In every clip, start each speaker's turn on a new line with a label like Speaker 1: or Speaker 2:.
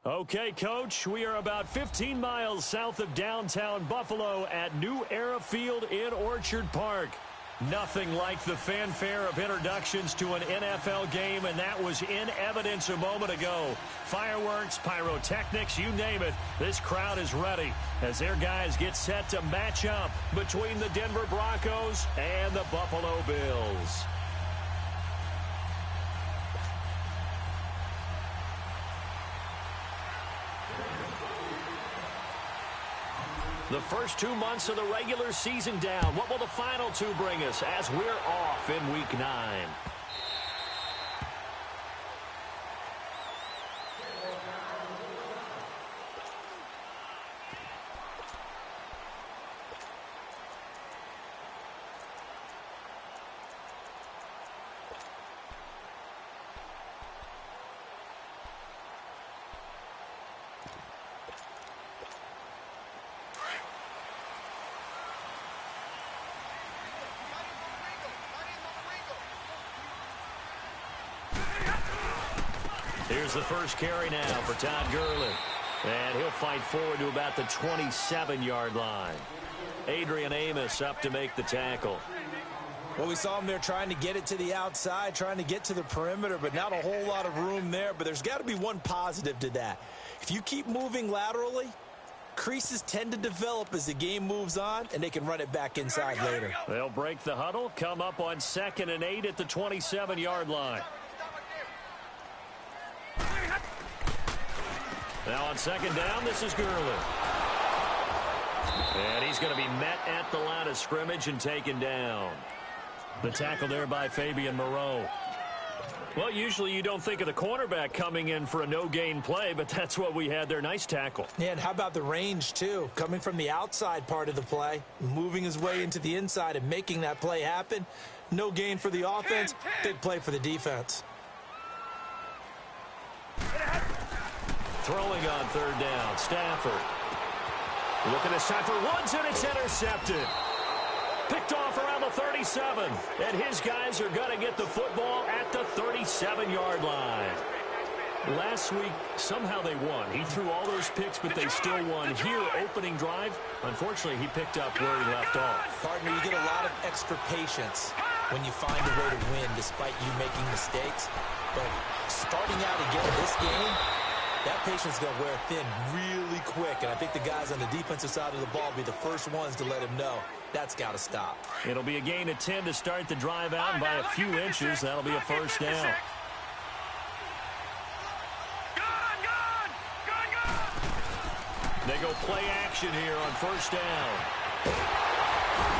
Speaker 1: Okay, Coach, we are about 15 miles south of downtown Buffalo at New Era Field in Orchard Park. Nothing like the fanfare of introductions to an NFL game, and that was in evidence a moment ago. Fireworks, pyrotechnics, you name it, this crowd is ready as their guys get set to match up between the Denver Broncos and the Buffalo Bills. The first 2 months of the regular season down. What will the final two bring us as we're off in Week 9? Here's the first carry now for Todd Gurley. And he'll fight forward to about the 27-yard line. Adrian Amos up to make the tackle.
Speaker 2: Well, we saw him there trying to get it to the outside, trying to get to the perimeter, but not a whole lot of room there. But there's got to be one positive to that. If you keep moving laterally, creases tend to develop as the game moves on, and they can run it back inside later.
Speaker 1: They'll break the huddle, come up on 2nd and 8 at the 27-yard line. Now on 2nd down, this is Gurley. And he's going to be met at the line of scrimmage and taken down. The tackle there by Fabian Moreau. Well, usually you don't think of the cornerback coming in for a no-gain play, but that's what we had there. Nice tackle.
Speaker 2: Yeah, and how about the range, too? Coming from the outside part of the play, moving his way into the inside and making that play happen. No gain for the offense, big play for the defense.
Speaker 1: Throwing on 3rd down, Stafford. Looking at Stafford, Woods, and it's intercepted. Picked off around the 37. And his guys are going to get the football at the 37-yard line. Last week, somehow they won. He threw all those picks, but they still won. Here, opening drive, unfortunately, he picked up where he left off.
Speaker 2: Partner, you get a lot of extra patience when you find a way to win despite you making mistakes. But starting out again this game, that patience is going to wear thin really quick, and I think the guys on the defensive side of the ball will be the first ones to let him know that's got to stop.
Speaker 1: It'll be a gain of 10 to start the drive out, and by a few inches, that'll be a first down. They go play action here on 1st down.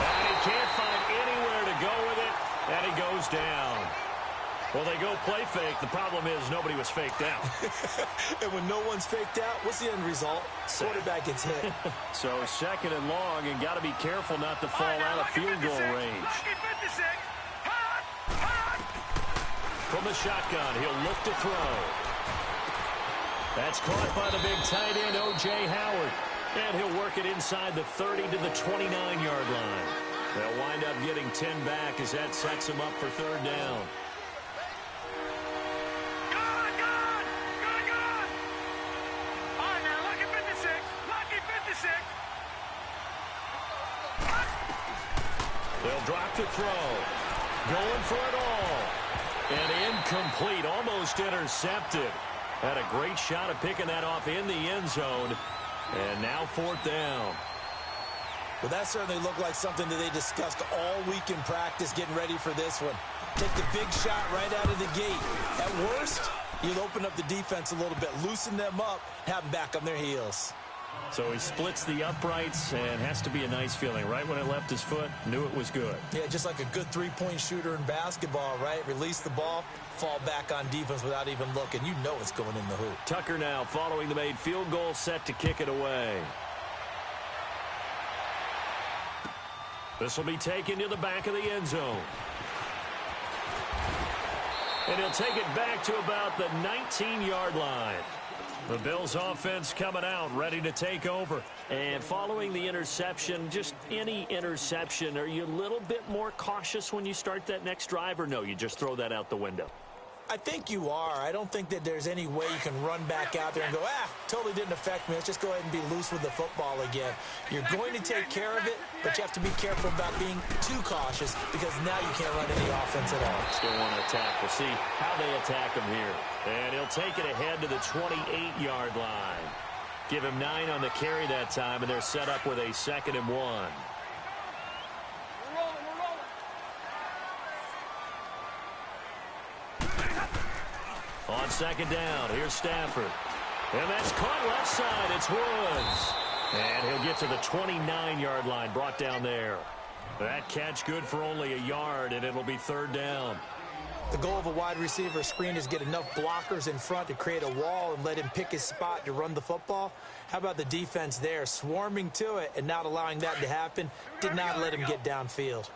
Speaker 1: And he can't find anywhere to go with it, and he goes down. Well, they go play fake. The problem is nobody was faked out.
Speaker 2: And when no one's faked out, what's the end result? Quarterback gets hit.
Speaker 1: So 2nd and long, and got to be careful not to fall out of field goal range. From the shotgun, he'll look to throw. That's caught by the big tight end, O.J. Howard. And he'll work it inside the 30 to the 29-yard line. They'll wind up getting 10 back as that sets him up for 3rd down. They'll drop the throw. Going for it all. And incomplete. Almost intercepted. Had a great shot at picking that off in the end zone. And now 4th down.
Speaker 2: Well, that certainly looked like something that they discussed all week in practice getting ready for this one. Take the big shot right out of the gate. At worst, you'll open up the defense a little bit, loosen them up, have them back on their heels.
Speaker 1: So he splits the uprights, and has to be a nice feeling. Right when it left his foot, knew it was good.
Speaker 2: Yeah, just like a good three-point shooter in basketball, right? Release the ball, fall back on defense without even looking. You know it's going in the hoop.
Speaker 1: Tucker now following the made field goal, set to kick it away. This will be taken to the back of the end zone. And he'll take it back to about the 19-yard line. The Bills offense coming out, ready to take over. And following the interception, just any interception, are you a little bit more cautious when you start that next drive, or no, you just throw that out the window?
Speaker 2: I think you are. I don't think that there's any way you can run back out there and go, totally didn't affect me. Let's just go ahead and be loose with the football again. You're going to take care of it, but you have to be careful about being too cautious because now you can't run any offense at all.
Speaker 1: Still want to attack. We'll see how they attack him here. And he'll take it ahead to the 28-yard line. Give him 9 on the carry that time, and they're set up with a 2nd and 1. On 2nd down, here's Stafford. And that's caught left side. It's Woods. And he'll get to the 29-yard line, brought down there. That catch good for only a yard, and it'll be 3rd down.
Speaker 2: The goal of a wide receiver screen is get enough blockers in front to create a wall and let him pick his spot to run the football. How about the defense there, swarming to it and not allowing that to happen? Did not let him get downfield.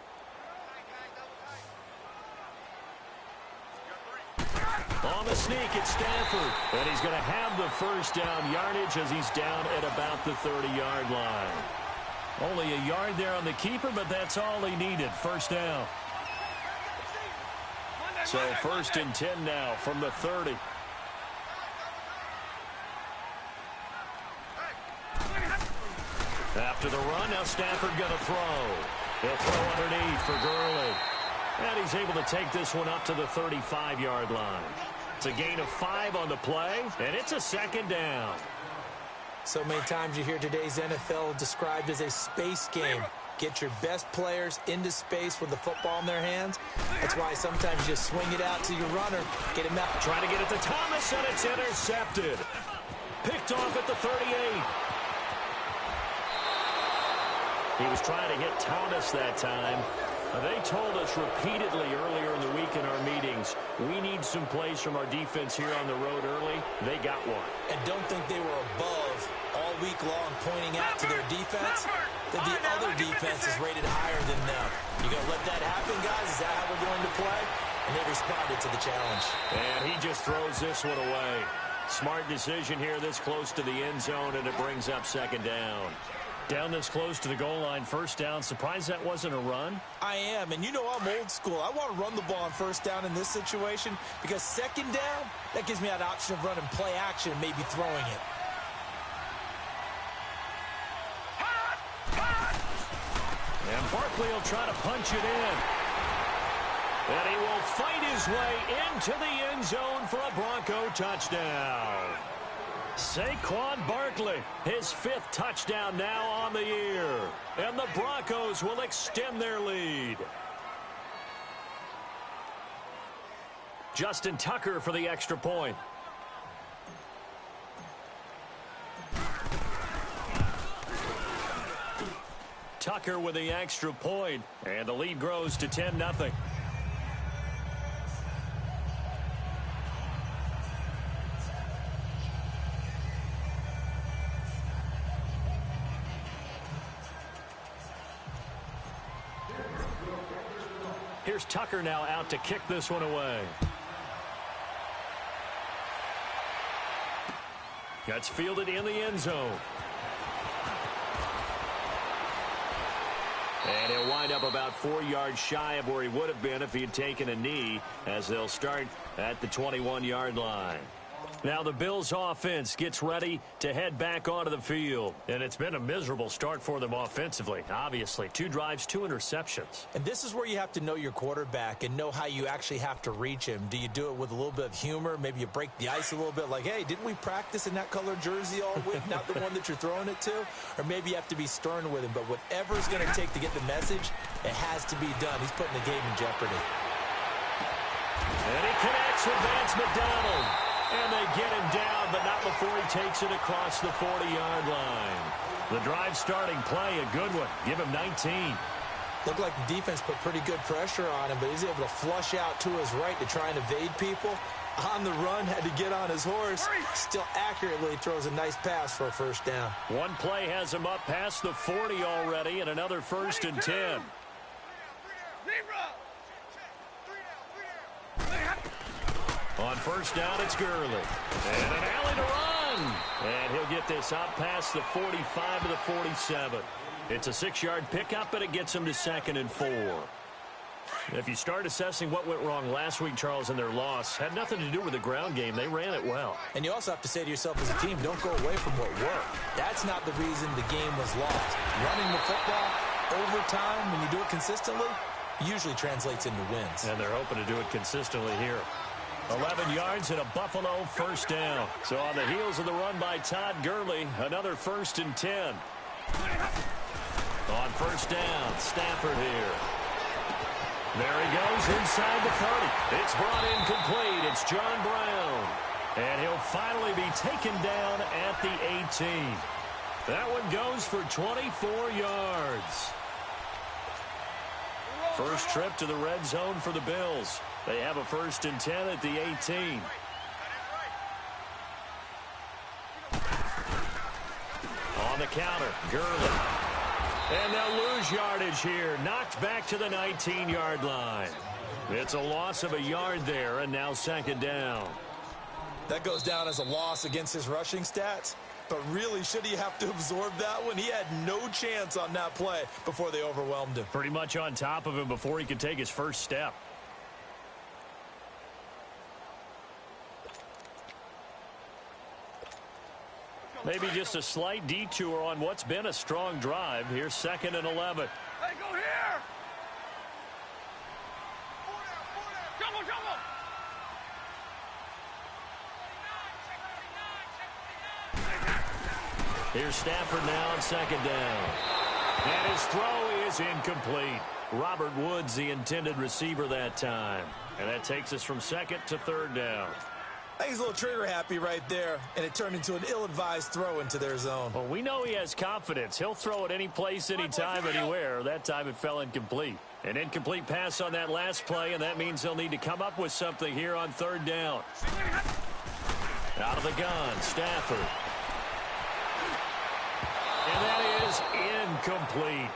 Speaker 1: On the sneak, it's Stafford. And he's going to have the 1st down yardage as he's down at about the 30-yard line. Only a yard there on the keeper, but that's all he needed. 1st down. So 1st and 10 now from the 30. After the run, now Stafford going to throw. He'll throw underneath for Gurley. And he's able to take this one up to the 35-yard line. It's a gain of 5 on the play, and it's a 2nd down.
Speaker 2: So many times you hear today's NFL described as a space game. Get your best players into space with the football in their hands. That's why sometimes you just swing it out to your runner, get him out.
Speaker 1: Trying to get it to Thomas, and it's intercepted. Picked off at the 38. He was trying to hit Thomas that time. They told us repeatedly earlier in the week in our meetings, we need some plays from our defense here on the road early. They got one.
Speaker 2: And don't think they were above all week long pointing out to their defense that the other defense is rated higher than them. You going to let that happen, guys? Is that how we're going to play? And they responded to the challenge.
Speaker 1: And he just throws this one away. Smart decision here this close to the end zone, and it brings up 2nd down. Down this close to the goal line, 1st down. Surprised that wasn't a run?
Speaker 2: I am, and you know I'm old school. I want to run the ball on 1st down in this situation because 2nd down, that gives me an option of running play action and maybe throwing it.
Speaker 1: And Barkley will try to punch it in. And he will fight his way into the end zone for a Bronco touchdown. Saquon Barkley, his 5th touchdown now on the year. And the Broncos will extend their lead. Justin Tucker for the extra point. Tucker with the extra point, and the lead grows to 10-0. Here's Tucker now out to kick this one away. That's fielded in the end zone. And he'll wind up about 4 yards shy of where he would have been if he had taken a knee, as they'll start at the 21-yard line. Now the Bills offense gets ready to head back onto the field. And it's been a miserable start for them offensively, obviously. 2 drives, 2 interceptions.
Speaker 2: And this is where you have to know your quarterback and know how you actually have to reach him. Do you do it with a little bit of humor? Maybe you break the ice a little bit like, hey, didn't we practice in that color jersey all week? Not the one that you're throwing it to? Or maybe you have to be stern with him. But whatever it's going to take to get the message, it has to be done. He's putting the game in jeopardy.
Speaker 1: And he connects with Vance McDonald. And they get him down, but not before he takes it across the 40-yard line. The drive starting play, a good one. Give him 19.
Speaker 2: Looked like the defense put pretty good pressure on him, but he's able to flush out to his right to try and evade people. On the run, had to get on his horse. Still accurately throws a nice pass for a 1st down.
Speaker 1: One play has him up past the 40 already, and another 1st and 10. On 1st down, it's Gurley. And an alley to run. And he'll get this out past the 45 to the 47. It's a 6-yard pickup, but it gets him to 2nd and 4. If you start assessing what went wrong last week, Charles, in their loss, had nothing to do with the ground game. They ran it well.
Speaker 2: And you also have to say to yourself as a team, don't go away from what worked. That's not the reason the game was lost. Running the football over time, when you do it consistently, usually translates into wins.
Speaker 1: And they're hoping to do it consistently here. 11 yards and a Buffalo first down. So on the heels of the run by Todd Gurley, another 1st and 10. On first down, Stafford here. There he goes inside the 30. It's brought in complete. It's John Brown. And he'll finally be taken down at the 18. That one goes for 24 yards. First trip to the red zone for the Bills. They have a 1st and 10 at the 18. On the counter, Gurley. And they'll lose yardage here. Knocked back to the 19-yard line. It's a loss of a yard there, and now 2nd down.
Speaker 2: That goes down as a loss against his rushing stats. But really, should he have to absorb that one? He had no chance on that play before they overwhelmed him.
Speaker 1: Pretty much on top of him before he could take his first step. Maybe just a slight detour on what's been a strong drive. Here's 2nd and 11.
Speaker 3: Hey, go here! Jumbo, jumbo!
Speaker 1: Here's Stafford now on 2nd down. And his throw is incomplete. Robert Woods, the intended receiver that time. And that takes us from 2nd to 3rd down.
Speaker 2: I think he's a little trigger happy right there, and it turned into an ill-advised throw into their zone.
Speaker 1: Well, we know he has confidence. He'll throw it any place, anytime, anywhere. That time it fell incomplete. An incomplete pass on that last play, and that means they'll need to come up with something here on 3rd down. Out of the gun, Stafford. And that is incomplete.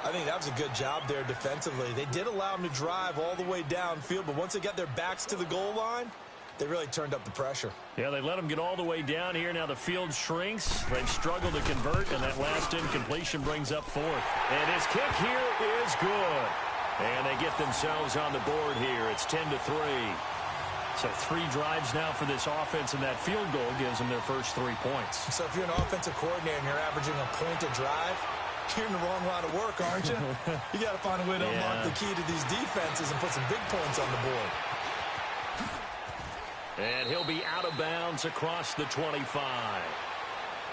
Speaker 2: I think that was a good job there defensively. They did allow him to drive all the way downfield, but once they got their backs to the goal line, they really turned up the pressure.
Speaker 1: Yeah, they let him get all the way down here. Now the field shrinks. They've struggled to convert, and that last incompletion brings up 4th. And his kick here is good. And they get themselves on the board here. It's 10-3. So 3 drives now for this offense, and that field goal gives them their first 3 points.
Speaker 2: So if you're an offensive coordinator and you're averaging a point a drive, you're in the wrong line of work, aren't you? You got to find a way to unlock the key to these defenses and put some big points on the board.
Speaker 1: And he'll be out of bounds across the 25.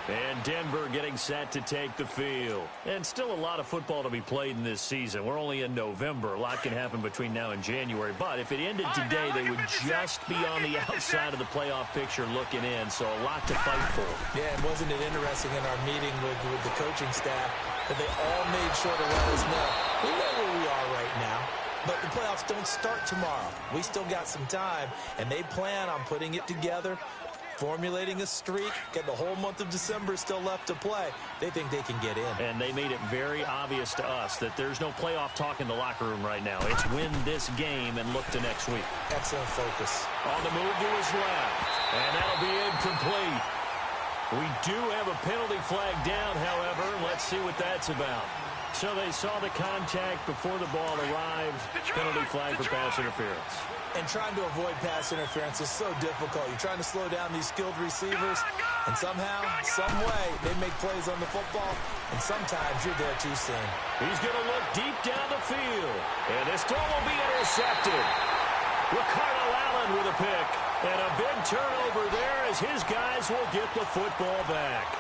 Speaker 1: And Denver getting set to take the field. And still a lot of football to be played in this season. We're only in November. A lot can happen between now and January. But if it ended today, they would just be on the outside of the playoff picture looking in. So a lot to fight for.
Speaker 2: Yeah, and wasn't it interesting in our meeting with the coaching staff that they all made sure to let us know, we know where we are right now. But the playoffs don't start tomorrow. We still got some time, and they plan on putting it together, formulating a streak, getting the whole month of December still left to play. They think they can get in.
Speaker 1: And they made it very obvious to us that there's no playoff talk in the locker room right now. It's win this game and look to next week.
Speaker 2: Excellent focus.
Speaker 1: On the move to his left, and that'll be incomplete. We do have a penalty flag down, however. Let's see what that's about. So they saw the contact before the ball arrived. Penalty flag for pass interference.
Speaker 2: And trying to avoid pass interference is so difficult. You're trying to slow down these skilled receivers, and somehow, some way, they make plays on the football, and sometimes you're there too soon.
Speaker 1: He's going to look deep down the field, and this throw will be intercepted. Ricardo Allen with a pick, and a big turnover there as his guys will get the football back.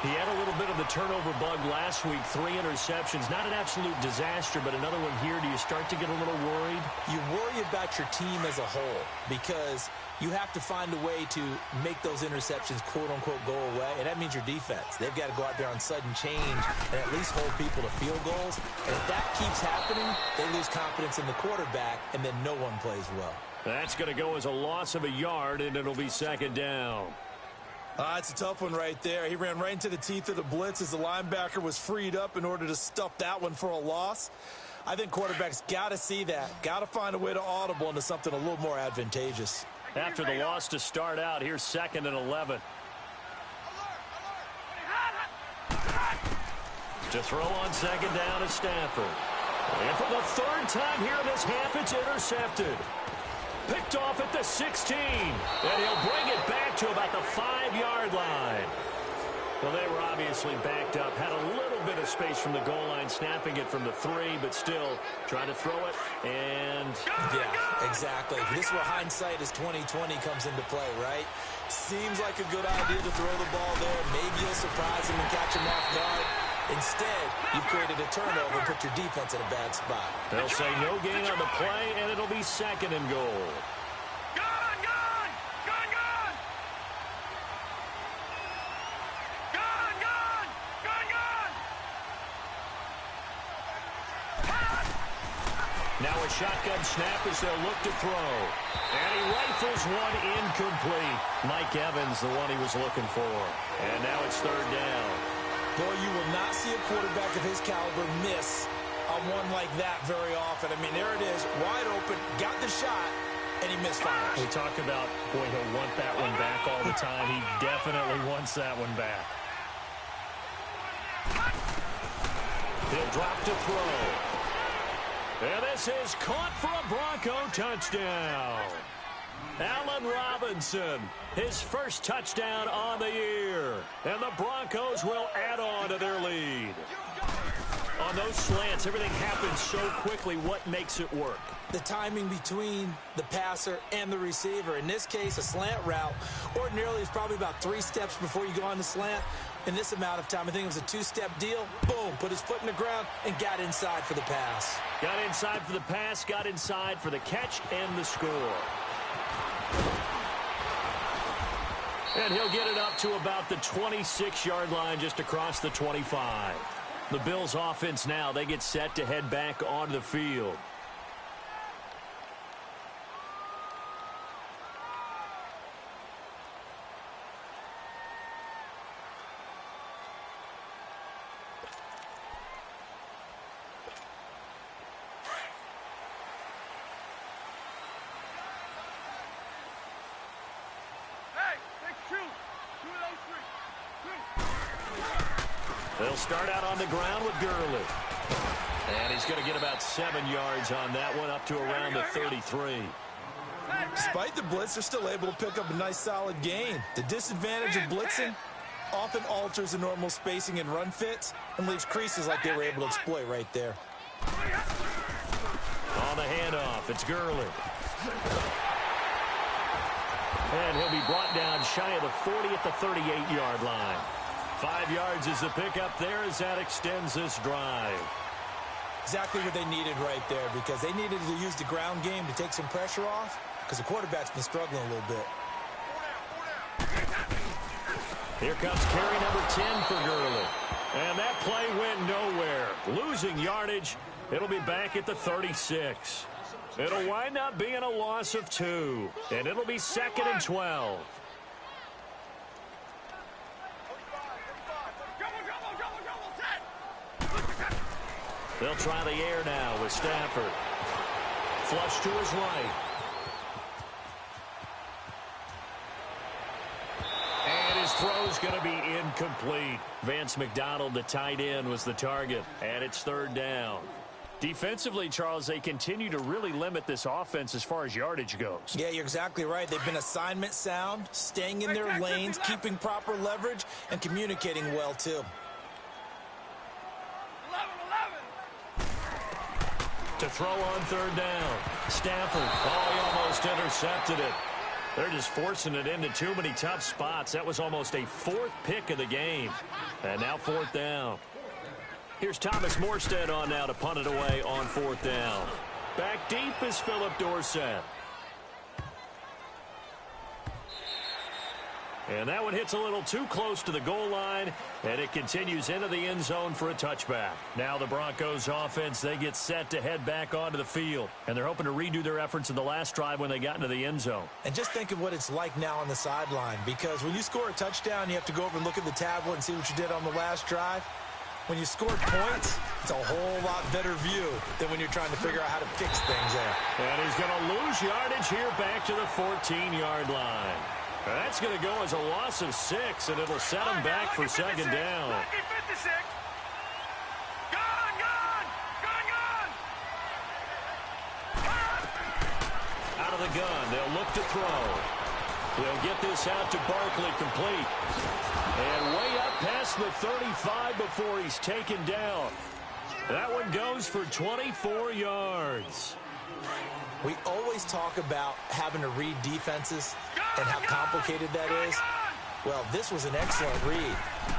Speaker 1: He had a little bit of the turnover bug last week, 3 interceptions. Not an absolute disaster, but another one here. Do you start to get a little worried?
Speaker 2: You worry about your team as a whole because you have to find a way to make those interceptions, quote-unquote, go away, and that means your defense. They've got to go out there on sudden change and at least hold people to field goals. And if that keeps happening, they lose confidence in the quarterback, and then no one plays well.
Speaker 1: That's going to go as a loss of a yard, and it'll be 2nd down.
Speaker 2: It's a tough one right there. He ran right into the teeth of the blitz as the linebacker was freed up in order to stuff that one for a loss. I think quarterbacks got to see that, got to find a way to audible into something a little more advantageous.
Speaker 1: After the loss to start out, here's 2nd and 11. To throw on 2nd down is Stafford. And for the third time here in this half, it's intercepted. Picked off at the 16. And he'll bring it back to about the 5-yard line. Well, they were obviously backed up. Had a little bit of space from the goal line, snapping it from the 3, but still trying to throw it. And
Speaker 2: yeah, exactly. This is where hindsight is 20/20 comes into play, right? Seems like a good idea to throw the ball there. Maybe you'll surprise him and catch him off guard. Instead, you've created a turnover and put your defense in a bad spot.
Speaker 1: They'll say no gain on the play, and it'll be 2nd and goal. Now a shotgun snap as they'll look to throw. And he rifles one incomplete. Mike Evans, the one he was looking for. And now it's 3rd down.
Speaker 2: Boy, you will not see a quarterback of his caliber miss on one like that very often. I mean, there it is, wide open, got the shot, and he misfires.
Speaker 1: We talk about, boy, he'll want that one back all the time. He definitely wants that one back. He'll drop to throw. And this is caught for a Bronco touchdown. Allen Robinson, his first touchdown on the year. And the Broncos will add on to their lead. On those slants, everything happens so quickly. What makes it work?
Speaker 2: The timing between the passer and the receiver. In this case, a slant route ordinarily is probably about 3 steps before you go on the slant. In this amount of time, I think it was a 2-step deal. Boom, put his foot in the ground and got inside for the pass.
Speaker 1: Got inside for the pass, got inside for the catch and the score. And he'll get it up to about the 26-yard line, just across the 25. The Bills offense now, they get set to head back onto the field. They'll start out on the ground with Gurley. And he's going to get about 7 yards on that one, up to around the 33.
Speaker 2: Despite the blitz, they're still able to pick up a nice, solid gain. The disadvantage of blitzing often alters the normal spacing and run fits and leaves creases like they were able to exploit right there.
Speaker 1: On the handoff, it's Gurley. And he'll be brought down shy of the 40 at the 38-yard line. 5 yards is the pickup there as that extends this drive.
Speaker 2: Exactly what they needed right there, because they needed to use the ground game to take some pressure off, because the quarterback's been struggling a little bit.
Speaker 1: Here comes carry number 10 for Gurley. And that play went nowhere. Losing yardage. It'll be back at the 36. It'll wind up being a loss of 2. And it'll be 2nd and 12. They'll try the air now with Stafford. Flush to his right. And his throw's going to be incomplete. Vance McDonald, the tight end, was the target. And it's 3rd down. Defensively, Charles, they continue to really limit this offense as far as yardage goes.
Speaker 2: Yeah, you're exactly right. They've been assignment sound, staying in their lanes, keeping proper leverage, and communicating well, too.
Speaker 1: To throw on 3rd down. Stafford. Oh, he almost intercepted it. They're just forcing it into too many tough spots. That was almost a 4th pick of the game. And now 4th down. Here's Thomas Morstead on now to punt it away on 4th down. Back deep is Philip Dorsett. And that one hits a little too close to the goal line, and it continues into the end zone for a touchback. Now the Broncos offense, they get set to head back onto the field, and they're hoping to redo their efforts in the last drive when they got into the end zone.
Speaker 2: And just think of what it's like now on the sideline, because when you score a touchdown, you have to go over and look at the tablet and see what you did on the last drive. When you scored points, it's a whole lot better view than when you're trying to figure out how to fix things there.
Speaker 1: And he's going to lose yardage here back to the 14-yard line. That's going to go as a loss of 6, and it'll set him back for 2nd down. of the gun. They'll look to throw. They'll get this out to Barkley, complete. And way up past the 35 before he's taken down. That one goes for 24 yards.
Speaker 2: We always talk about having to read defenses and how complicated that is. Well, this was an excellent read.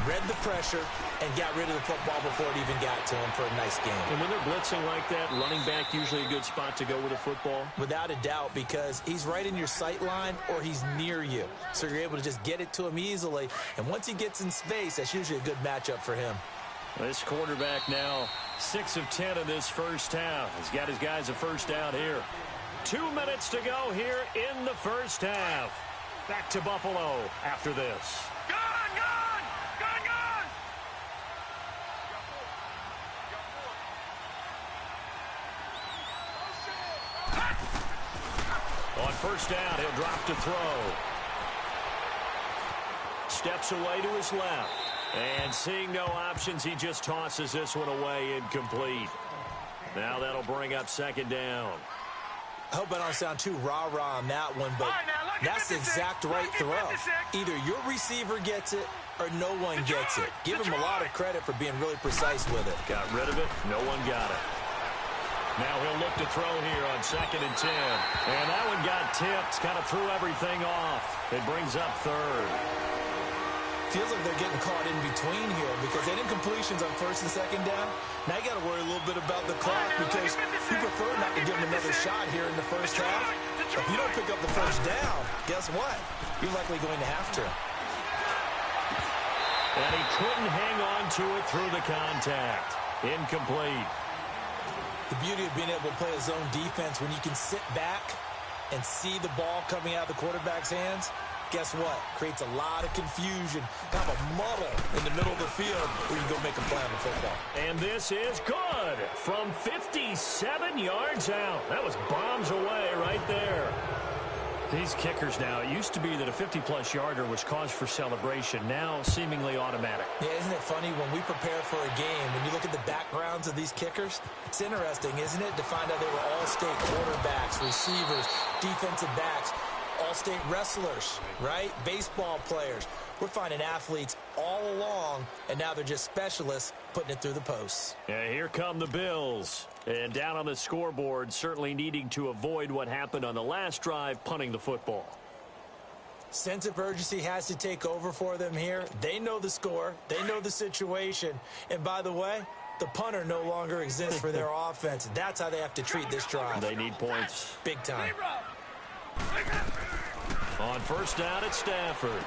Speaker 2: Read the pressure and got rid of the football before it even got to him for a nice game.
Speaker 1: And when they're blitzing like that, running back usually a good spot to go with a football?
Speaker 2: Without a doubt, because he's right in your sight line or he's near you. So you're able to just get it to him easily. And once he gets in space, that's usually a good matchup for him.
Speaker 1: This quarterback now 6 of 10 in this first half. He's got his guys a first down here. 2 minutes to go here in the first half. Back to Buffalo after this.
Speaker 3: Gun, gun! Gun, gun!
Speaker 1: On first down, he'll drop to throw. Steps away to his left. And seeing no options, he just tosses this one away, incomplete. Now that'll bring up second down.
Speaker 2: I hope I don't sound too rah-rah on that one, but that's the exact right throw. Either your receiver gets it or no one gets it. Give him a lot of credit for being really precise with it.
Speaker 1: Got rid of it. No one got it. Now he'll look to throw here on 2nd and 10. And that one got tipped. Kind of threw everything off. It brings up third.
Speaker 2: Feels like they're getting caught in between here because they did completions on 1st and 2nd down. Now you got to worry a little bit about the clock because you prefer not to give them another shot here in the first half. If you don't pick up the first down, guess what? You're likely going to have to.
Speaker 1: And he couldn't hang on to it through the contact. Incomplete.
Speaker 2: The beauty of being able to play a zone defense when you can sit back and see the ball coming out of the quarterback's hands, guess what? Creates a lot of confusion, kind of a muddle in the middle of the field where you can go make a play on the football.
Speaker 1: And this is good from 57 yards out. That was bombs away right there. These kickers now, it used to be that a 50-plus yarder was cause for celebration. Now seemingly automatic.
Speaker 2: Yeah, isn't it funny when we prepare for a game, when you look at the backgrounds of these kickers, it's interesting, isn't it, to find out they were all-state quarterbacks, receivers, defensive backs, all-state wrestlers, right? Baseball players. We're finding athletes all along, and now they're just specialists putting it through the posts.
Speaker 1: Yeah, here come the Bills. And down on the scoreboard, certainly needing to avoid what happened on the last drive, punting the football.
Speaker 2: Sense of urgency has to take over for them here. They know the score. They know the situation. And by the way, the punter no longer exists for their offense. That's how they have to treat this drive.
Speaker 1: They need points.
Speaker 2: Big time.
Speaker 1: On first down, it's Stafford.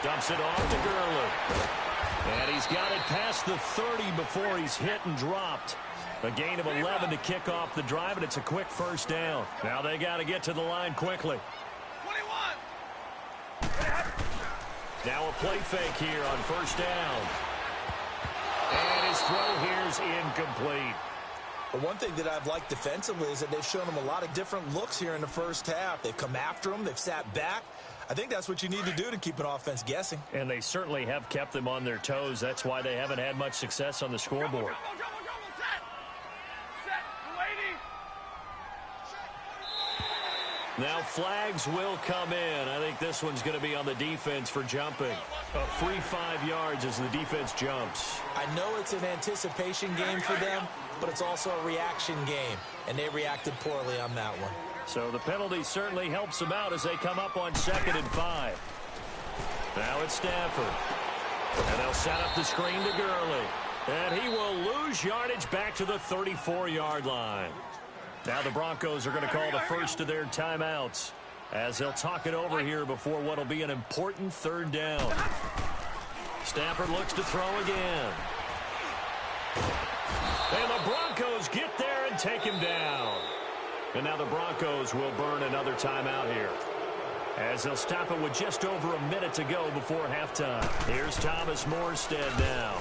Speaker 1: Dumps it off to Gurley. And he's got it past the 30 before he's hit and dropped. A gain of 11 to kick off the drive, and it's a quick first down. Now they got to get to the line quickly.
Speaker 3: 21.
Speaker 1: Now a play fake here on first down. And his throw here's incomplete.
Speaker 2: But one thing that I've liked defensively is that they've shown them a lot of different looks here in the first half. They've come after them. They've sat back. I think that's what you need to do to keep an offense guessing.
Speaker 1: And they certainly have kept them on their toes. That's why they haven't had much success on the scoreboard. Now flags will come in. I think this one's going to be on the defense for jumping. A free 5 yards as the defense jumps.
Speaker 2: I know it's an anticipation game for them, but it's also a reaction game, and they reacted poorly on that one.
Speaker 1: So the penalty certainly helps them out as they come up on 2nd and 5. Now it's Stafford. And they'll set up the screen to Gurley. And he will lose yardage back to the 34-yard line. Now the Broncos are going to call the first of their timeouts as they'll talk it over here before what will be an important third down. Stafford looks to throw again. And the Broncos get there and take him down. And now the Broncos will burn another timeout here as they'll stop it with just over a minute to go before halftime. Here's Thomas Morstead now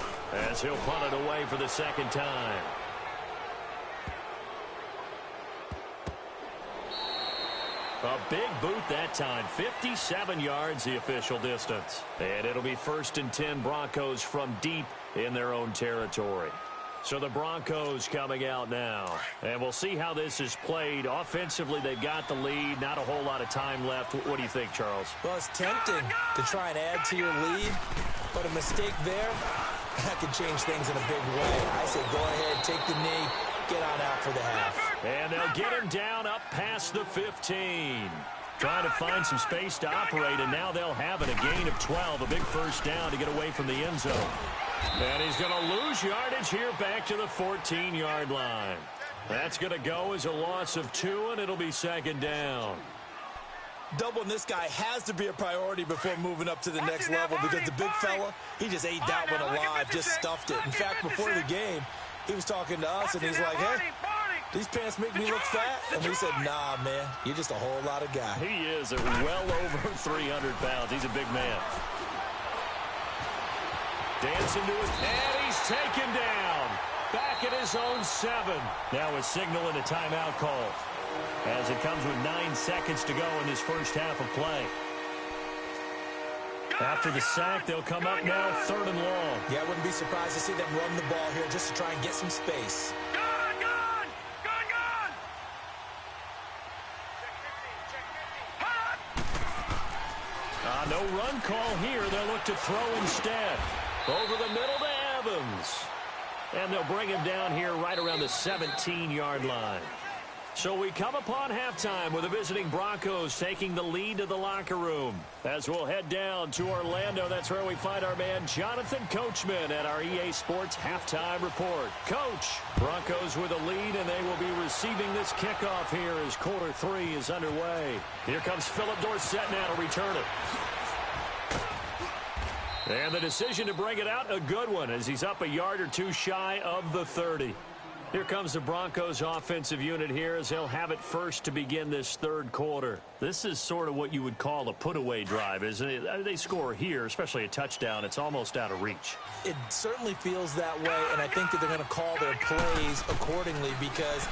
Speaker 1: as he'll punt it away for the second time. A big boot that time. 57 yards the official distance. And it'll be 1st and 10 Broncos from deep in their own territory. So the Broncos coming out now. And we'll see how this is played. Offensively, they've got the lead. Not a whole lot of time left. What do you think, Charles?
Speaker 2: Well, it's tempting to try and add to your lead, but a mistake there, that could change things in a big way. I say go ahead, take the knee, get on out for the half.
Speaker 1: And they'll get him down up past the 15. Trying to find some space to operate, and now they'll have it. A gain of 12, a big first down to get away from the end zone. And he's going to lose yardage here back to the 14-yard line. That's going to go as a loss of 2, and it'll be second down.
Speaker 2: Doubling this guy has to be a priority before moving up to the next level because the big fella, he just ate that one alive, just stuffed it. In fact, before the game, he was talking to us, and he's like, hey, these pants make me look fat? And we said, nah, man, you're just a whole lot of guy.
Speaker 1: He is well over 300 pounds. He's a big man. Dancing to his, and he's taken down. Back at his own 7. Now a signal and a timeout call as it comes with 9 seconds to go in this first half of play. After the sack, they'll come up now 3rd and long.
Speaker 2: Yeah, I wouldn't be surprised to see them run the ball here just to try and get some space.
Speaker 1: No run call here. They'll look to throw instead. Over the middle to Evans. And they'll bring him down here right around the 17-yard line. So we come upon halftime with the visiting Broncos taking the lead to the locker room. As we'll head down to Orlando, that's where we find our man Jonathan Coachman at our EA Sports Halftime Report. Coach, Broncos with a lead, and they will be receiving this kickoff here as quarter 3 is underway. Here comes Philip Dorsett now to return it. And the decision to bring it out, a good one, as he's up a yard or 2 shy of the 30. Here comes the Broncos offensive unit here as they'll have it first to begin this 3rd quarter. This is sort of what you would call a put-away drive, isn't it? They score here, especially a touchdown. It's almost out of reach.
Speaker 2: It certainly feels that way, and I think that they're going to call their plays accordingly because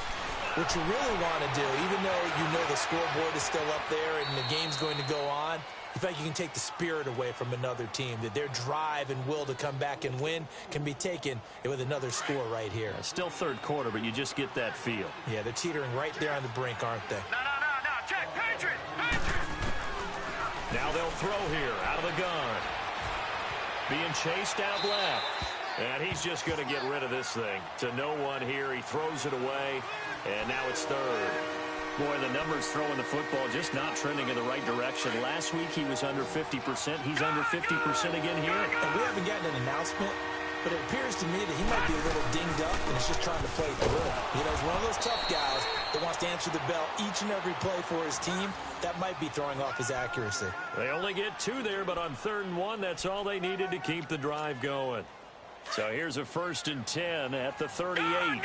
Speaker 2: what you really want to do, even though you know the scoreboard is still up there and the game's going to go on, in fact, you can take the spirit away from another team, that their drive and will to come back and win can be taken with another score right here.
Speaker 1: Still 3rd quarter, but you just get that feel.
Speaker 2: Yeah, they're teetering right there on the brink, aren't they?
Speaker 3: No. Check. Patriot.
Speaker 1: Now they'll throw here out of the gun. Being chased out left. And he's just going to get rid of this thing. To no one here. He throws it away. And now it's 3rd. Boy, the numbers throwing the football just not trending in the right direction. Last week he was under 50%. He's under 50% again here.
Speaker 2: And we haven't gotten an announcement, but it appears to me that he might be a little dinged up and is just trying to play through. You know, he's one of those tough guys that wants to answer the bell each and every play for his team. That might be throwing off his accuracy.
Speaker 1: They only get 2 there, but on 3rd and 1, that's all they needed to keep the drive going. So here's a 1st and 10 at the 38.
Speaker 3: Gun!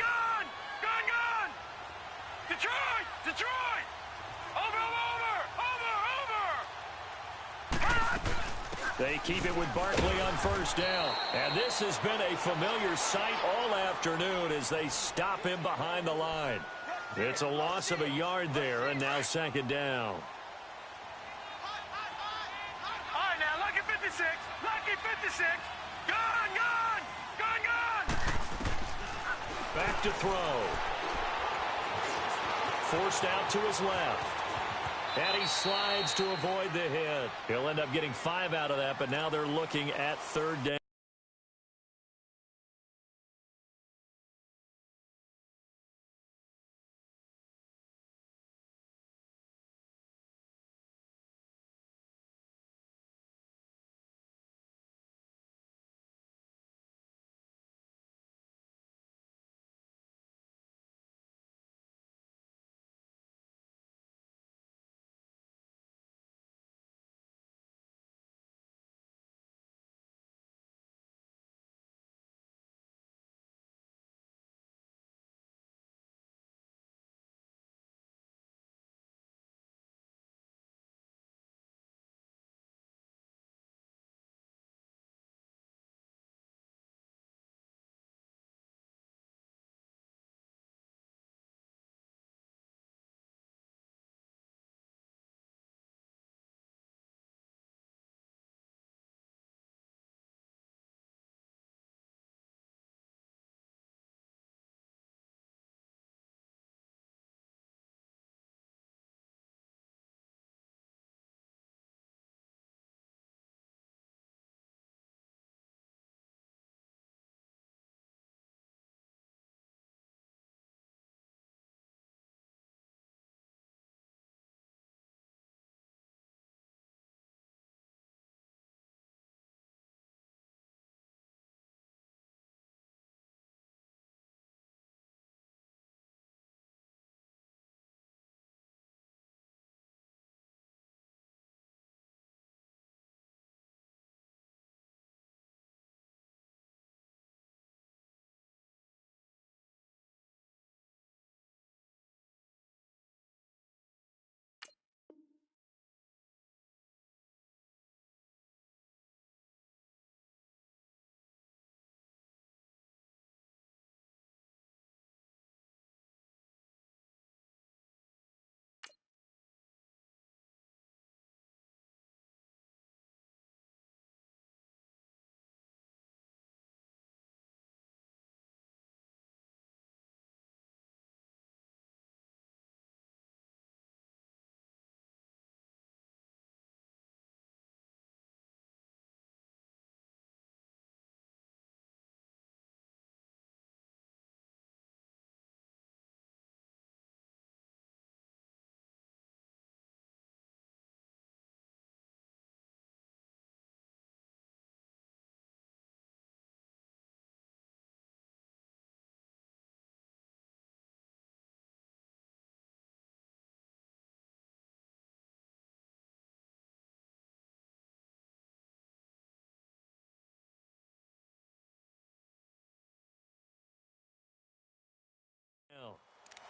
Speaker 3: Detroit! Over!
Speaker 1: They keep it with Barkley on 1st down. And this has been a familiar sight all afternoon as they stop him behind the line. It's a loss of a yard there, and now 2nd down.
Speaker 3: All right, now, lucky 56. Gun!
Speaker 1: Back to throw. Forced out to his left. And he slides to avoid the hit. He'll end up getting 5 out of that, but now they're looking at 3rd down.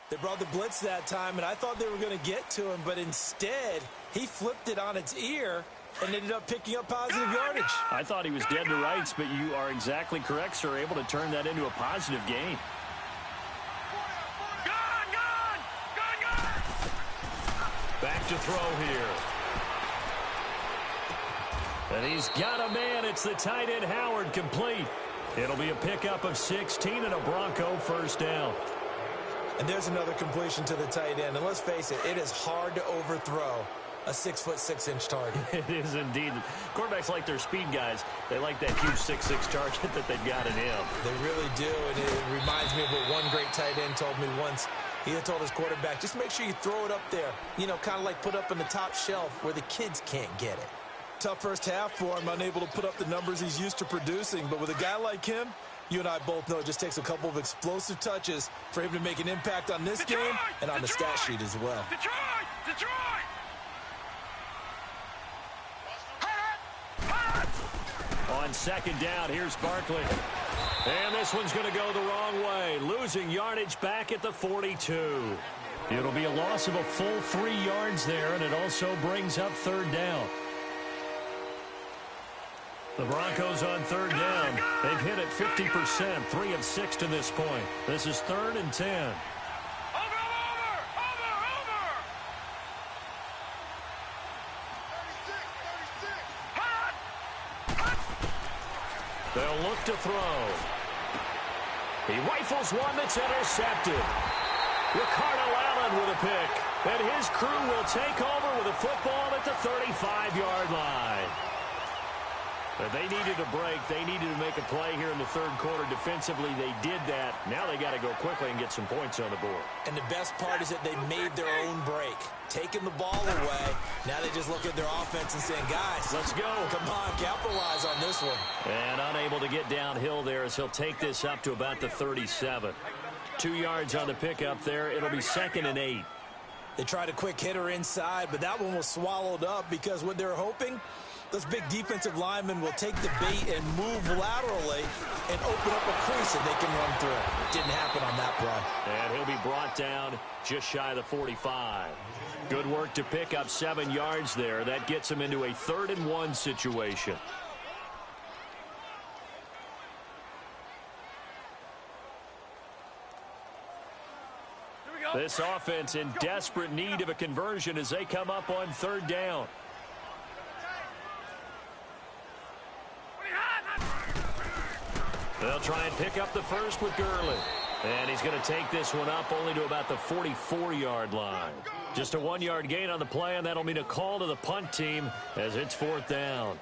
Speaker 2: They brought the blitz that time, and I thought they were going to get to him, but instead, he flipped it on its ear and ended up picking up positive yardage.
Speaker 1: I thought he was dead to rights, but you are exactly correct, sir. Able to turn that into a positive gain. Back to throw here. And he's got a man. It's the tight end, Howard, complete. It'll be a pickup of 16 and a Bronco first down.
Speaker 2: And there's another completion to the tight end. And let's face it, it is hard to overthrow a 6'6" target.
Speaker 1: It is indeed. Quarterbacks like their speed guys. They like that huge 6'6" target that they've got in him.
Speaker 2: They really do, and it reminds me of what one great tight end told me once. He had told his quarterback, just make sure you throw it up there. You know, kind of like put up on the top shelf where the kids can't get it. Tough first half for him, unable to put up the numbers he's used to producing. But with a guy like him, you and I both know it just takes a couple of explosive touches for him to make an impact on this game and on the stat sheet as well.
Speaker 3: Detroit!
Speaker 1: On second down, here's Barkley. And this one's going to go the wrong way. Losing yardage back at the 42. It'll be a loss of a full 3 yards there, and it also brings up third down. The Broncos on third down. They've hit it 50%, 3 of 6 to this point. This is 3rd and 10. They'll look to throw. He rifles one that's intercepted. Ricardo Allen with a pick. And his crew will take over with a football at the 35-yard line. But they needed a break. They needed to make a play here in the third quarter. Defensively, they did that. Now they got to go quickly and get some points on the board.
Speaker 2: And the best part is that they made their own break. Taking the ball away. Now they just look at their offense and saying, guys,
Speaker 1: let's go.
Speaker 2: Come on, capitalize on this one.
Speaker 1: And unable to get downhill there as he'll take this up to about the 37. 2 yards on the pickup there. It'll be 2nd and 8.
Speaker 2: They tried a quick hitter inside, but that one was swallowed up because what they're hoping, those big defensive linemen will take the bait and move laterally and open up a crease that they can run through. It didn't happen on that play.
Speaker 1: And he'll be brought down just shy of the 45. Good work to pick up 7 yards there. That gets him into a 3rd and 1 situation. This offense in desperate need of a conversion as they come up on 3rd down. They'll try and pick up the first with Gurley. And he's going to take this one up only to about the 44-yard line. Just a 1-yard gain on the play, and that'll mean a call to the punt team as it's 4th down.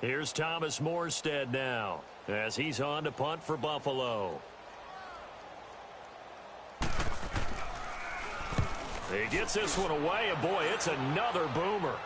Speaker 1: Here's Thomas Morstead now as he's on to punt for Buffalo. He gets this one away, and boy, it's another boomer.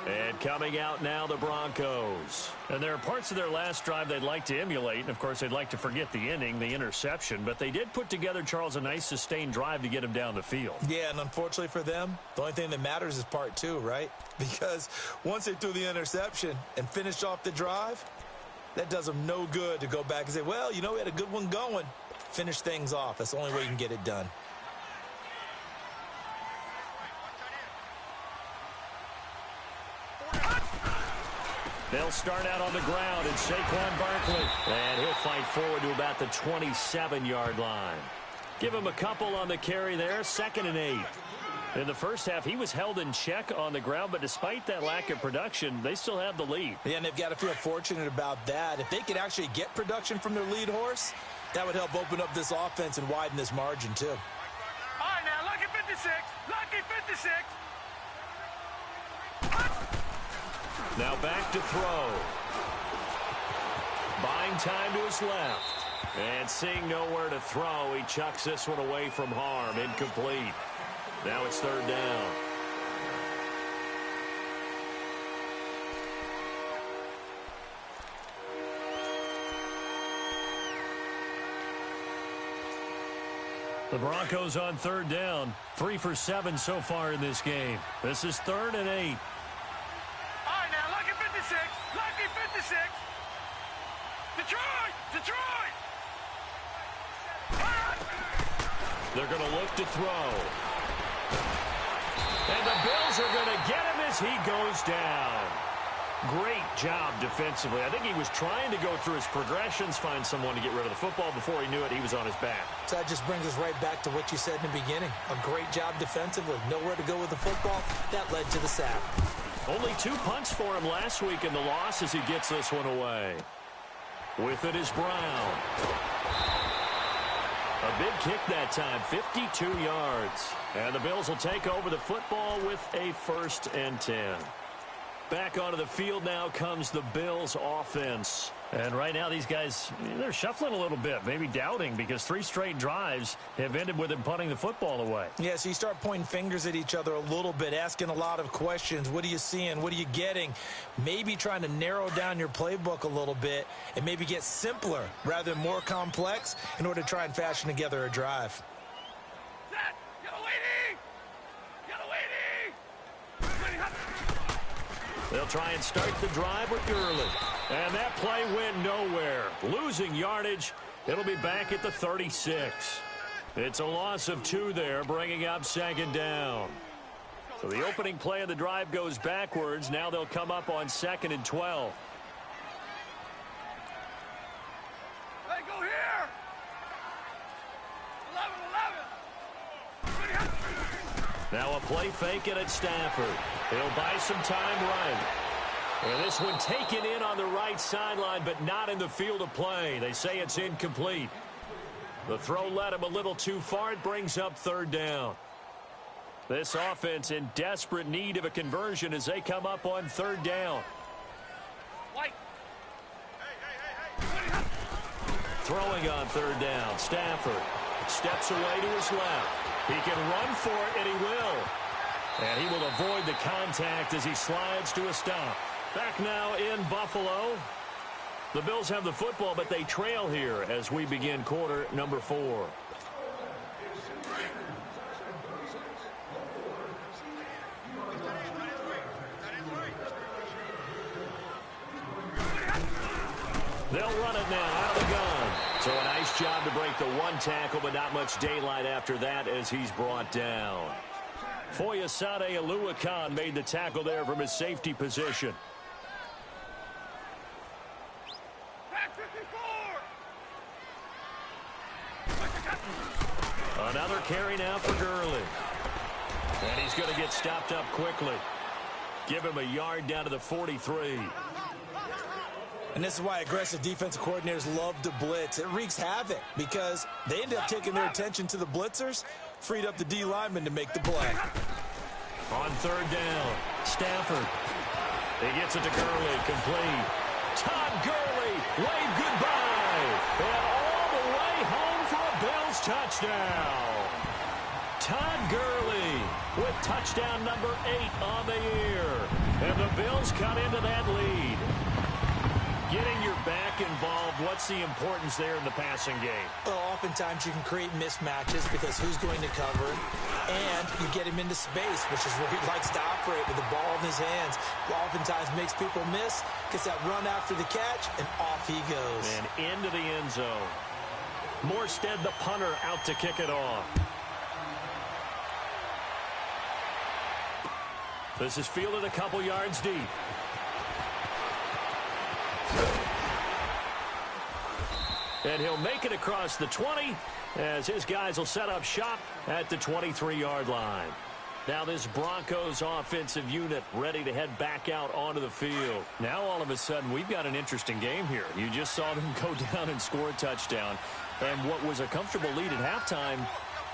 Speaker 1: And coming out now, the Broncos. And there are parts of their last drive they'd like to emulate. And, of course, they'd like to forget the inning, the interception. But they did put together, Charles, a nice sustained drive to get him down the field.
Speaker 2: Yeah, and unfortunately for them, the only thing that matters is part 2, right? Because once they threw the interception and finished off the drive, that does them no good to go back and say, well, you know, we had a good one going. Finish things off. That's the only way you can get it done.
Speaker 1: They'll start out on the ground, and Saquon Barkley. And he'll fight forward to about the 27-yard line. Give him a couple on the carry there, 2nd and 8. In the first half, he was held in check on the ground, but despite that lack of production, they still have the lead.
Speaker 2: Yeah, and they've got to feel fortunate about that. If they could actually get production from their lead horse, that would help open up this offense and widen this margin, too.
Speaker 3: All right, now, lucky 56. Lucky 56.
Speaker 1: Now back to throw. Buying time to his left. And seeing nowhere to throw, he chucks this one away from harm. Incomplete. Now it's 3rd down. The Broncos on third down. 3 for 7 so far in this game. This is 3rd and 8.
Speaker 3: All right, now, lucky 56. Lucky 56. Detroit! Detroit!
Speaker 1: They're going to look to throw. And the Bills are going to get him as he goes down. Great job defensively. I think he was trying to go through his progressions, find someone to get rid of the football. Before he knew it, he was on his back.
Speaker 2: So that just brings us right back to what you said in the beginning. A great job defensively. Nowhere to go with the football. That led to the sack.
Speaker 1: Only 2 punts for him last week in the loss as he gets this one away. With it is Brown. A big kick that time, 52 yards. And the Bills will take over the football with a 1st and 10. Back onto the field now comes the Bills offense. And right now these guys, they're shuffling a little bit, maybe doubting, because 3 straight drives have ended with them punting the football away.
Speaker 2: Yeah, so you start pointing fingers at each other a little bit, asking a lot of questions. What are you seeing? What are you getting? Maybe trying to narrow down your playbook a little bit and maybe get simpler rather than more complex in order to try and fashion together a drive.
Speaker 3: Set! Yellow waiting! Yellow waiting!
Speaker 1: They'll try and start the drive with Gurley. And that play went nowhere. Losing yardage. It'll be back at the 36. It's a loss of 2 there, bringing up 2nd down. So the opening play of the drive goes backwards. Now they'll come up on 2nd and 12.
Speaker 3: Hey, go here! 11, 11!
Speaker 1: Now a play fake it at Stafford. He'll buy some time right. And this one taken in on the right sideline, but not in the field of play. They say it's incomplete. The throw led him a little too far. It brings up 3rd down. This offense in desperate need of a conversion as they come up on 3rd down.
Speaker 3: White!
Speaker 1: Throwing on 3rd down. Stafford steps away to his left. He can run for it, and he will. And he will avoid the contact as he slides to a stop. Back now in Buffalo. The Bills have the football, but they trail here as we begin quarter number 4. They'll run it now out of the gun. So a nice job to break the 1 tackle, but not much daylight after that as he's brought down. Foyesade Oluwakan made the tackle there from his safety position. Another carry now for Gurley. And he's going to get stopped up quickly. Give him a yard down to the 43.
Speaker 2: And this is why aggressive defensive coordinators love to blitz. It wreaks havoc because they end up taking their attention to the blitzers, freed up the D lineman to make the play.
Speaker 1: On 3rd down, Stafford. He gets it to Gurley, complete. Todd Gurley, wave goodbye. And all the way home for a Bills touchdown. Todd Gurley with touchdown number 8 on the year. And the Bills cut into that lead. Getting your back involved, what's the importance there in the passing game?
Speaker 2: Well, oftentimes you can create mismatches because who's going to cover it, and you get him into space, which is where he likes to operate with the ball in his hands. Oftentimes makes people miss, gets that run after the catch, and off he goes.
Speaker 1: And into the end zone. Morstead, the punter, out to kick it off. This is fielded a couple yards deep. And he'll make it across the 20 as his guys will set up shop at the 23-yard line. Now this Broncos offensive unit ready to head back out onto the field. Now all of a sudden we've got an interesting game here. You just saw them go down and score a touchdown. And what was a comfortable lead at halftime,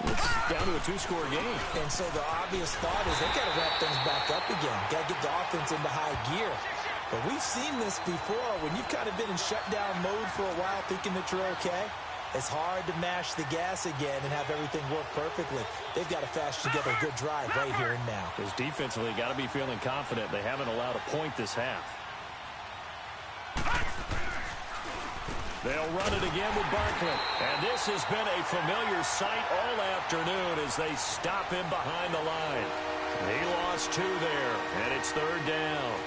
Speaker 1: it's down to a 2-score game.
Speaker 2: And so the obvious thought is they've got to wrap things back up again. Got to get the offense into high gear. But we've seen this before. When you've kind of been in shutdown mode for a while thinking that you're okay, it's hard to mash the gas again and have everything work perfectly. They've got to fashion together a good drive right here and now.
Speaker 1: Because defensively, got to be feeling confident. They haven't allowed a point this half. They'll run it again with Barkley. And this has been a familiar sight all afternoon as they stop him behind the line. He lost 2 there, and it's 3rd down.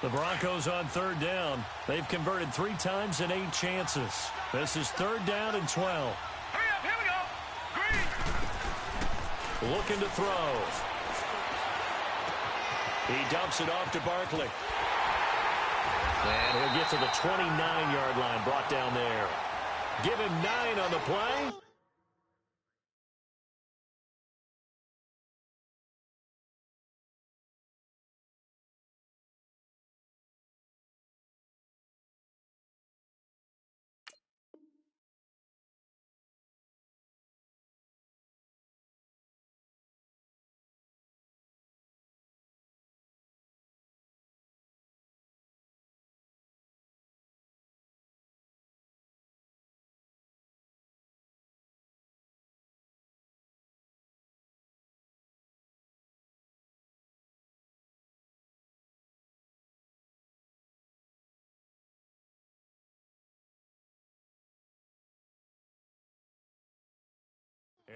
Speaker 1: The Broncos on 3rd down. They've converted 3 times in 8 chances. This is 3rd down and 12.
Speaker 3: Hurry up, here we go. Green.
Speaker 1: Looking to throw. He dumps it off to Barkley. And he'll get to the 29-yard line, brought down there. Give him 9 on the play.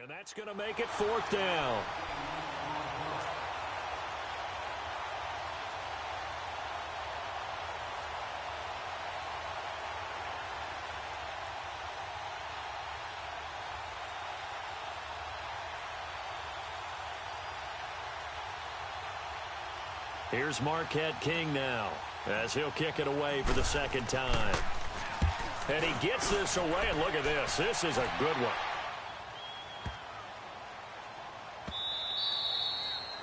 Speaker 1: And that's going to make it 4th down. Here's Marquette King now as he'll kick it away for the 2nd time. And he gets this away, and look at this. This is a good one.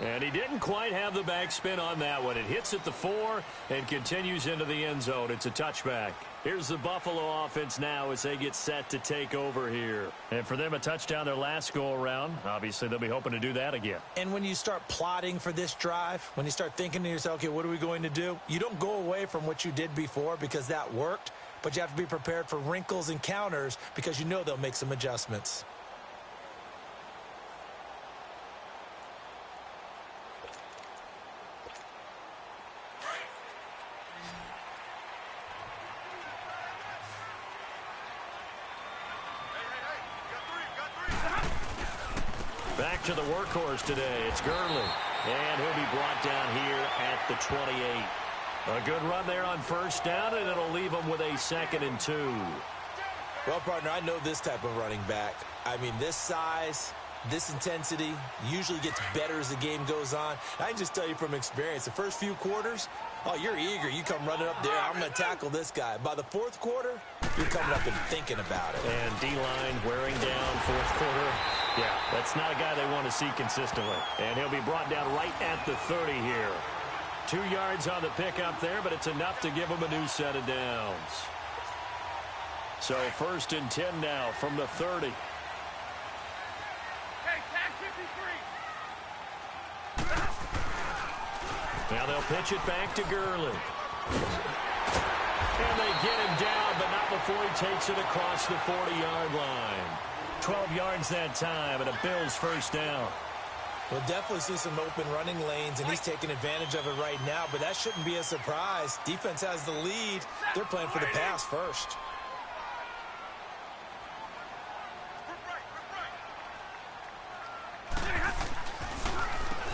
Speaker 1: And he didn't quite have the backspin on that one. It hits at the 4 and continues into the end zone. It's a touchback. Here's the Buffalo offense now as they get set to take over here. And for them, a touchdown their last go-around. Obviously, they'll be hoping to do that again.
Speaker 2: And when you start plotting for this drive, when you start thinking to yourself, okay, what are we going to do? You don't go away from what you did before because that worked, but you have to be prepared for wrinkles and counters because you know they'll make some adjustments.
Speaker 1: Back to the workhorse today. It's Gurley. And he'll be brought down here at the 28. A good run there on 1st down, and it'll leave him with a 2nd and 2.
Speaker 2: Well, partner, I know this type of running back. I mean, this size, this intensity usually gets better as the game goes on. I can just tell you from experience, the first few quarters, oh, you're eager. You come running up there. I'm going to tackle this guy. By the 4th quarter, you're coming up and thinking about it.
Speaker 1: And D-line wearing down 4th quarter. Yeah, that's not a guy they want to see consistently. And he'll be brought down right at the 30 here. 2 yards on the pickup there, but it's enough to give him a new set of downs. So 1st and 10 now from the 30.
Speaker 3: Hey, tag 53.
Speaker 1: Now they'll pitch it back to Gurley. And they get him down, but not before he takes it across the 40-yard line. 12 yards that time, and a Bills 1st down.
Speaker 2: We'll definitely see some open running lanes, and he's taking advantage of it right now, but that shouldn't be a surprise. Defense has the lead. They're playing for the pass first.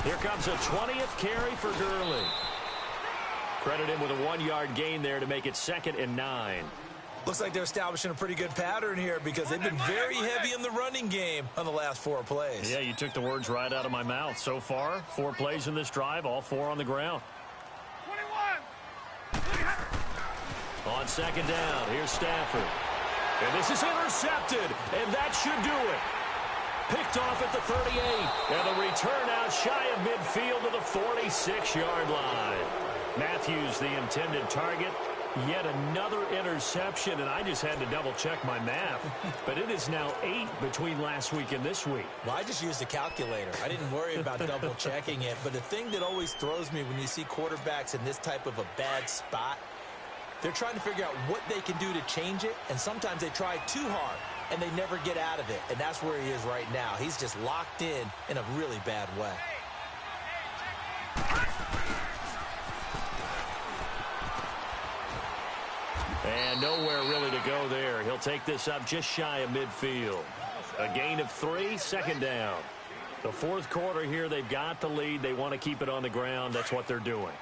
Speaker 1: Here comes a 20th carry for Gurley. Credit him with a 1-yard gain there to make it 2nd and 9.
Speaker 2: Looks like they're establishing a pretty good pattern here because they've been very heavy in the running game on the last 4 plays.
Speaker 1: Yeah, you took the words right out of my mouth. So far, 4 plays in this drive, all 4 on the ground.
Speaker 3: 21.
Speaker 1: On 2nd down, here's Stafford. And this is intercepted, and that should do it. Picked off at the 38, and the return out shy of midfield to the 46-yard line. Matthews, the intended target. Yet another interception, and I just had to double-check my math. But it is now 8 between last week and this week.
Speaker 2: Well, I just used a calculator. I didn't worry about double-checking it. But the thing that always throws me when you see quarterbacks in this type of a bad spot, they're trying to figure out what they can do to change it, and sometimes they try too hard, and they never get out of it. And that's where he is right now. He's just locked in a really bad way.
Speaker 1: And nowhere really to go there. He'll take this up just shy of midfield. A gain of 3, 2nd down. The 4th quarter here, they've got the lead. They want to keep it on the ground. That's what they're doing.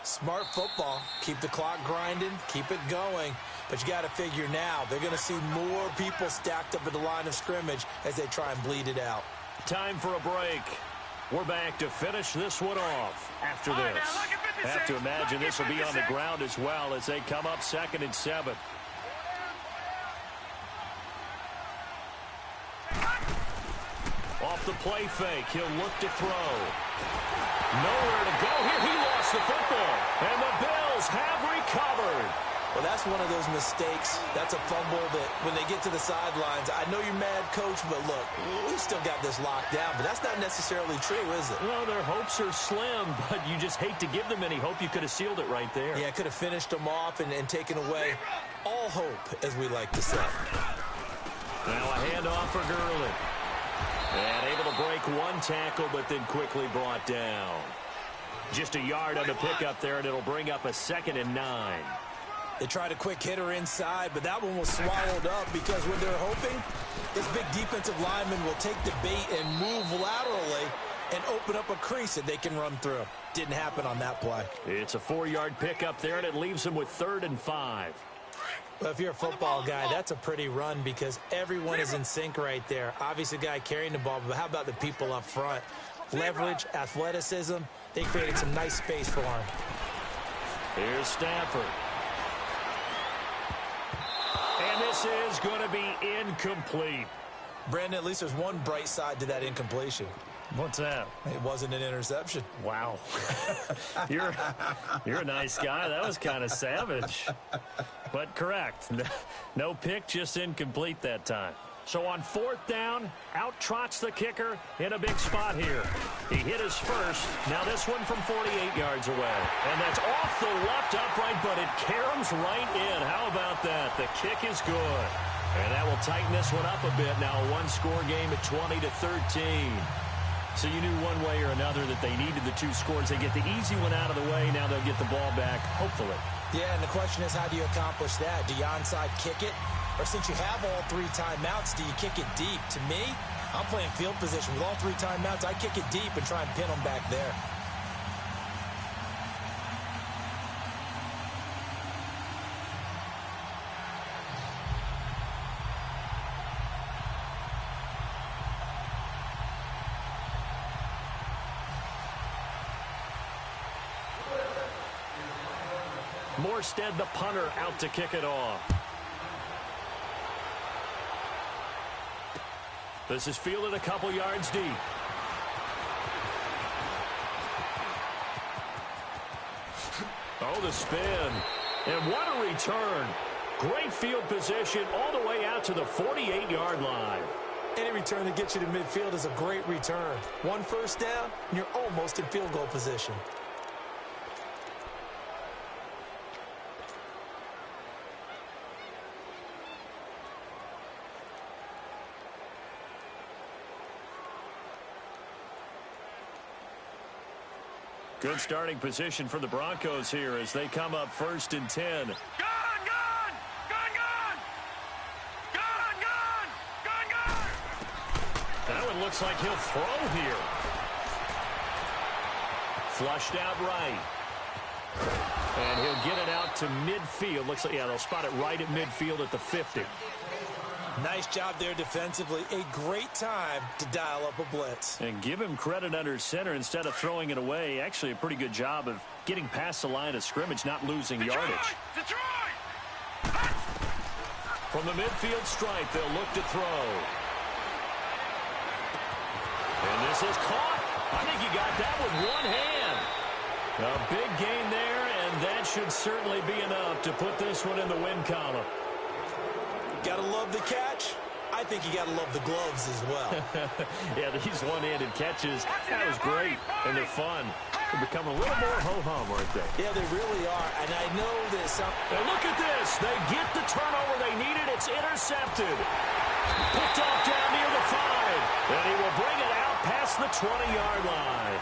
Speaker 2: Smart football. Keep the clock grinding. Keep it going. But you got to figure now, they're going to see more people stacked up at the line of scrimmage as they try and bleed it out.
Speaker 1: Time for a break. We're back to finish this one off after this. Have to imagine this will be on the ground as well as they come up 2nd and 7. Off the play fake, he'll look to throw. Nowhere to go here. He lost the football, and the Bills have recovered.
Speaker 2: Well, that's one of those mistakes. That's a fumble that when they get to the sidelines, I know you're mad, Coach, but look, we've still got this locked down. But that's not necessarily true, is it?
Speaker 1: Well, their hopes are slim, but you just hate to give them any hope. You could have sealed it right there.
Speaker 2: Yeah, could have finished them off and taken away all hope, as we like to say.
Speaker 1: Now a handoff for Gurley. And able to break 1 tackle, but then quickly brought down. Just a yard on the pickup there, and it'll bring up a 2nd and 9.
Speaker 2: They tried a quick hitter inside, but that one was swallowed up because when they're hoping, this big defensive lineman will take the bait and move laterally and open up a crease that they can run through. Didn't happen on that play.
Speaker 1: It's a 4-yard pickup there, and it leaves them with 3rd and 5.
Speaker 2: Well, if you're a football guy, that's a pretty run because everyone is in sync right there. Obviously, the guy carrying the ball, but how about the people up front? Leverage, athleticism, they created some nice space for him.
Speaker 1: Here's Stafford. And this is going to be incomplete.
Speaker 2: Brandon, at least there's one bright side to that incompletion.
Speaker 1: What's that?
Speaker 2: It wasn't an interception.
Speaker 1: Wow. You're a nice guy. That was kind of savage. But correct. No pick, just incomplete that time. So on 4th down, out trots the kicker in a big spot here. He hit his first. Now this one from 48 yards away. And that's off the left upright, but it caroms right in. How about that? The kick is good. And that will tighten this one up a bit. Now a 1-score game at 20-13. So you knew one way or another that they needed the 2 scores. They get the easy one out of the way. Now they'll get the ball back, hopefully.
Speaker 2: Yeah, and the question is, how do you accomplish that? Do you onside kick it? Or since you have all 3 timeouts, do you kick it deep? To me, I'm playing field position. With all 3 timeouts, I kick it deep and try and pin them back there.
Speaker 1: Morstead, the punter, out to kick it off. This is fielded a couple yards deep. Oh, the spin. And what a return. Great field position all the way out to the 48-yard line.
Speaker 2: Any return that gets you to midfield is a great return. 1 first down, and you're almost in field goal position.
Speaker 1: Good starting position for the Broncos here as they come up 1st and 10.
Speaker 3: Gun, gun! Gun, gun! Gun, gun! Gun, gun!
Speaker 1: That one looks like he'll throw here. Flushed out right. And he'll get it out to midfield. Looks like, yeah, they'll spot it right at midfield at the 50.
Speaker 2: Nice job there defensively. A great time to dial up a blitz.
Speaker 1: And give him credit under center instead of throwing it away. Actually, a pretty good job of getting past the line of scrimmage, not losing yardage.
Speaker 3: Detroit!
Speaker 1: From the midfield stripe, they'll look to throw. And this is caught. I think he got that with one hand. A big gain there, and that should certainly be enough to put this one in the win column.
Speaker 2: Gotta love the catch. I think you gotta love the gloves as well.
Speaker 1: Yeah, these one-handed catches, that was great, and they're fun. They become a little more ho-hum, aren't they?
Speaker 2: Yeah, they really are, and I know that some...
Speaker 1: And look at this. They get the turnover they needed. It's intercepted. Picked off down near the 5. And he will bring it out past the 20-yard line.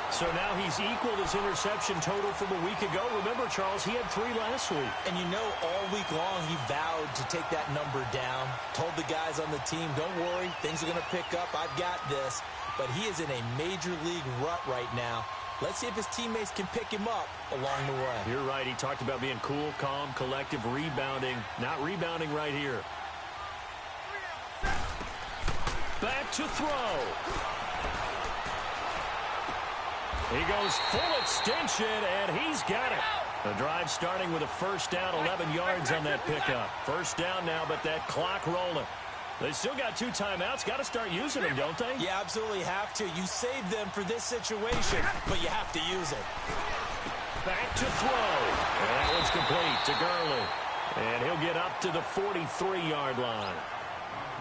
Speaker 1: So now he's equaled his interception total from a week ago. Remember, Charles, he had 3 last week.
Speaker 2: And you know, all week long he vowed to take that number down. Told the guys on the team, don't worry, things are going to pick up. I've got this. But he is in a major league rut right now. Let's see if his teammates can pick him up along the way.
Speaker 1: You're right. He talked about being cool, calm, collective, rebounding. Not rebounding right here. Back to throw. He goes full extension, and he's got it. The drive starting with a first down, 11 yards on that pickup. First down now, but that clock rolling. They still got 2 timeouts. Got to start using them, don't they?
Speaker 2: You absolutely have to. You save them for this situation, but you have to use them.
Speaker 1: Back to throw. And that one's complete to Gurley. And he'll get up to the 43-yard line.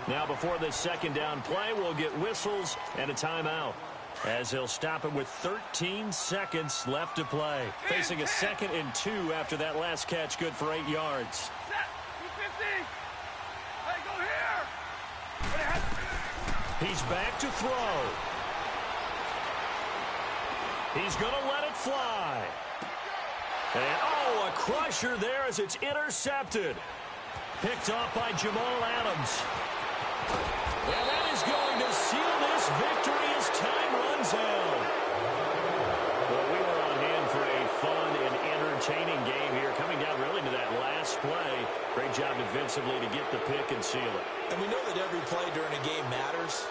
Speaker 1: Now, before this second down play, we'll get whistles and a timeout, as he'll stop it with 13 seconds left to play. Facing a 2nd and 2 after that last catch, good for 8 yards.
Speaker 3: Set! 250! Hey, go here!
Speaker 1: He's back to throw. He's going to let it fly. And, oh, a crusher there as it's intercepted. Picked off by Jamal Adams. And that is going to seal this victory as time runs out. Well, we were on hand for a fun and entertaining game here, coming down really to that last play. Great job defensively to get the pick and seal it.
Speaker 2: And we know that every play during a game matters.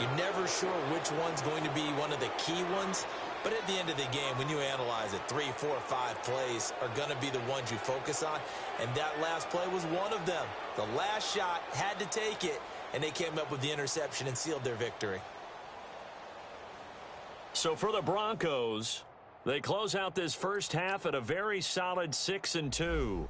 Speaker 2: You're never sure which one's going to be one of the key ones. But at the end of the game, when you analyze it, 3, 4, 5 plays are going to be the ones you focus on. And that last play was one of them. The last shot had to take it, and they came up with the interception and sealed their victory.
Speaker 1: So for the Broncos, they close out this first half at a very solid 6-2.